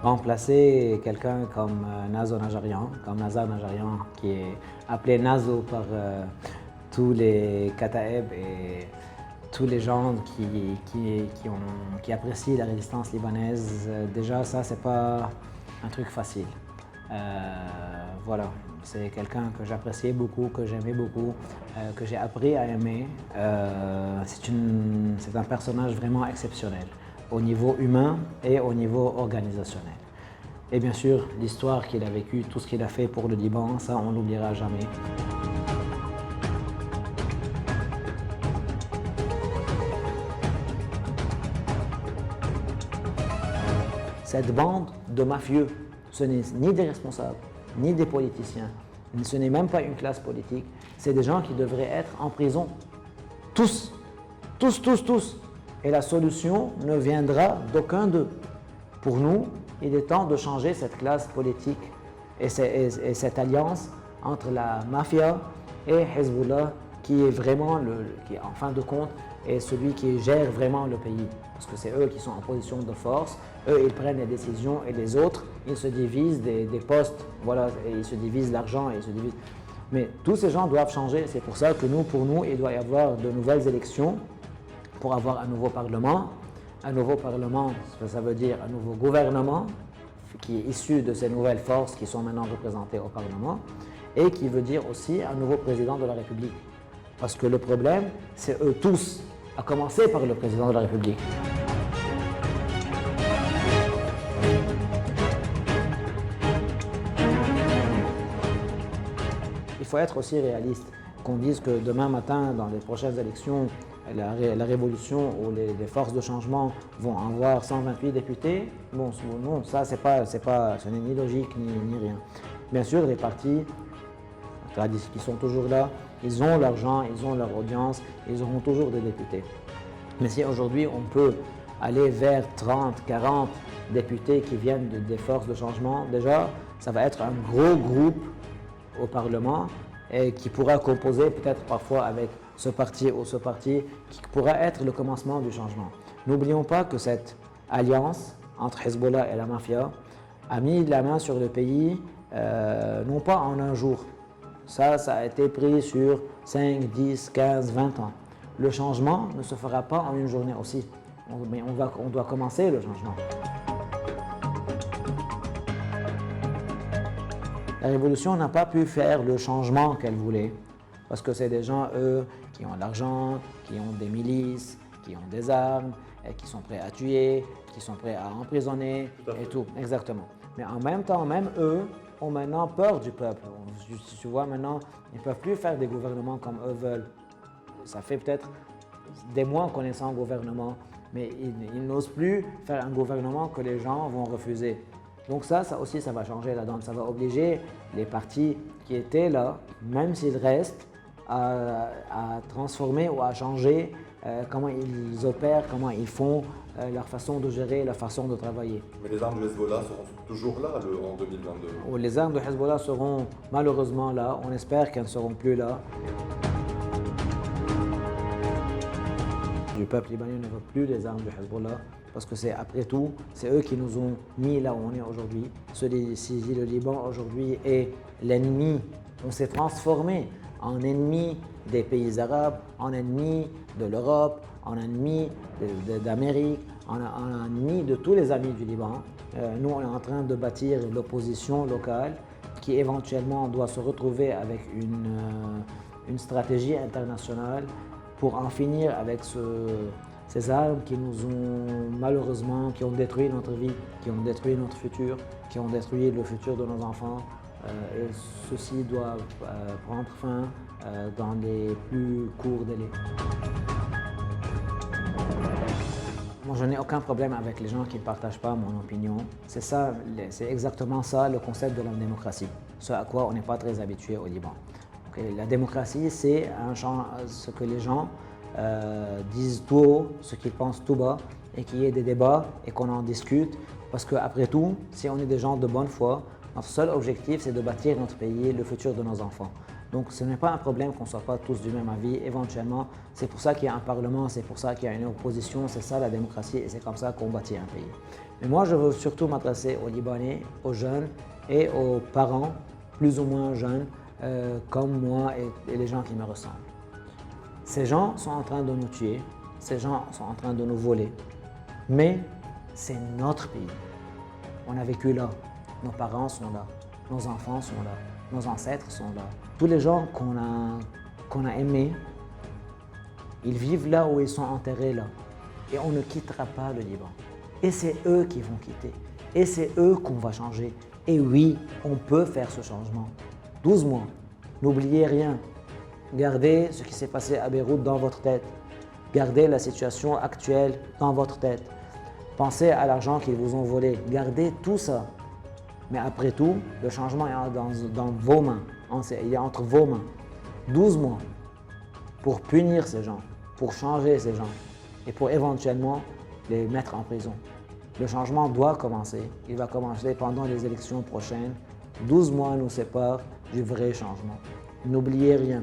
remplacer quelqu'un comme Nazo Najarian, comme Nazar Najarian, qui est appelé Nazo par tous les Kataeb et tous les gens qui apprécient la résistance libanaise. Déjà, ça, c'est pas un truc facile. Voilà, c'est quelqu'un que j'appréciais beaucoup, que j'aimais beaucoup, que j'ai appris à aimer. C'est un personnage vraiment exceptionnel au niveau humain et au niveau organisationnel. Et bien sûr, l'histoire qu'il a vécue, tout ce qu'il a fait pour le Liban, ça, on ne l'oubliera jamais. Cette bande de mafieux, ce n'est ni des responsables, ni des politiciens, ce n'est même pas une classe politique, c'est des gens qui devraient être en prison. Tous, tous, tous, tous. Et la solution ne viendra d'aucun d'eux. Pour nous, il est temps de changer cette classe politique et cette alliance entre la mafia et Hezbollah qui est vraiment, qui en fin de compte, est celui qui gère vraiment le pays. Parce que c'est eux qui sont en position de force, eux ils prennent les décisions et les autres, ils se divisent des postes, voilà, et ils se divisent l'argent et ils se divisent. Mais tous ces gens doivent changer, c'est pour ça que pour nous, il doit y avoir de nouvelles élections pour avoir un nouveau Parlement. Un nouveau Parlement, ça veut dire un nouveau gouvernement qui est issu de ces nouvelles forces qui sont maintenant représentées au Parlement et qui veut dire aussi un nouveau président de la République. Parce que le problème, c'est eux tous, à commencer par le président de la République. Il faut être aussi réaliste, qu'on dise que demain matin, dans les prochaines élections, la révolution ou les forces de changement vont avoir 128 députés. Bon, non, ça, ce n'est ni logique ni rien. Bien sûr, les partis qui sont toujours là, ils ont l'argent, ils ont leur audience, ils auront toujours des députés. Mais si aujourd'hui on peut aller vers 30, 40 députés qui viennent des forces de changement, déjà, ça va être un gros groupe au Parlement et qui pourra composer peut-être parfois avec ce parti ou ce parti, qui pourra être le commencement du changement. N'oublions pas que cette alliance entre Hezbollah et la mafia a mis la main sur le pays, non pas en un jour. Ça a été pris sur 5, 10, 15, 20 ans. Le changement ne se fera pas en une journée aussi, mais on doit commencer le changement. La révolution n'a pas pu faire le changement qu'elle voulait, parce que c'est des gens, eux, qui ont de l'argent, qui ont des milices, qui ont des armes, et qui sont prêts à tuer, qui sont prêts à emprisonner et tout, exactement. Mais en même temps, même eux ont maintenant peur du peuple. Tu vois, maintenant, ils ne peuvent plus faire des gouvernements comme eux veulent. Ça fait peut-être des mois qu'on est sans gouvernement, mais ils n'osent plus faire un gouvernement que les gens vont refuser. Donc ça aussi, ça va changer la donne. Ça va obliger les partis qui étaient là, même s'ils restent, à transformer ou à changer comment ils opèrent, comment ils font, leur façon de gérer, leur façon de travailler. Mais les armes du Hezbollah seront toujours là en 2022? Les armes de Hezbollah seront malheureusement là. On espère qu'elles ne seront plus là. Le peuple libanais ne veut plus les armes du Hezbollah parce que c'est après tout, c'est eux qui nous ont mis là où on est aujourd'hui. Si le Liban aujourd'hui est l'ennemi, on s'est transformé en ennemi des pays arabes, en ennemi de l'Europe, en ennemi d'Amérique, en ennemi de tous les amis du Liban. Nous, on est en train de bâtir l'opposition locale qui éventuellement doit se retrouver avec une stratégie internationale pour en finir avec ces armes qui nous ont malheureusement, qui ont détruit notre vie, qui ont détruit notre futur, qui ont détruit le futur de nos enfants. Et ceci doit prendre fin dans les plus courts délais. Moi, je n'ai aucun problème avec les gens qui ne partagent pas mon opinion. C'est exactement ça le concept de la démocratie, ce à quoi on n'est pas très habitué au Liban. La démocratie, c'est ce que les gens disent tout haut, ce qu'ils pensent tout bas, et qu'il y ait des débats et qu'on en discute. Parce qu'après tout, si on est des gens de bonne foi, notre seul objectif, c'est de bâtir notre pays, le futur de nos enfants. Donc ce n'est pas un problème qu'on ne soit pas tous du même avis, éventuellement. C'est pour ça qu'il y a un parlement, c'est pour ça qu'il y a une opposition, c'est ça la démocratie et c'est comme ça qu'on bâtit un pays. Mais moi, je veux surtout m'adresser aux Libanais, aux jeunes et aux parents plus ou moins jeunes comme moi et les gens qui me ressemblent. Ces gens sont en train de nous tuer, ces gens sont en train de nous voler, mais c'est notre pays. On a vécu là, nos parents sont là, nos enfants sont là, nos ancêtres sont là. Tous les gens qu'on a aimés, ils vivent là où ils sont enterrés là. Et on ne quittera pas le Liban. Et c'est eux qui vont quitter. Et c'est eux qu'on va changer. Et oui, on peut faire ce changement. 12 mois. N'oubliez rien. Gardez ce qui s'est passé à Beyrouth dans votre tête. Gardez la situation actuelle dans votre tête. Pensez à l'argent qu'ils vous ont volé. Gardez tout ça. Mais après tout, le changement est dans vos mains. Il est entre vos mains. 12 mois pour punir ces gens, pour changer ces gens et pour éventuellement les mettre en prison. Le changement doit commencer. Il va commencer pendant les élections prochaines. 12 mois nous séparent du vrai changement. N'oubliez rien.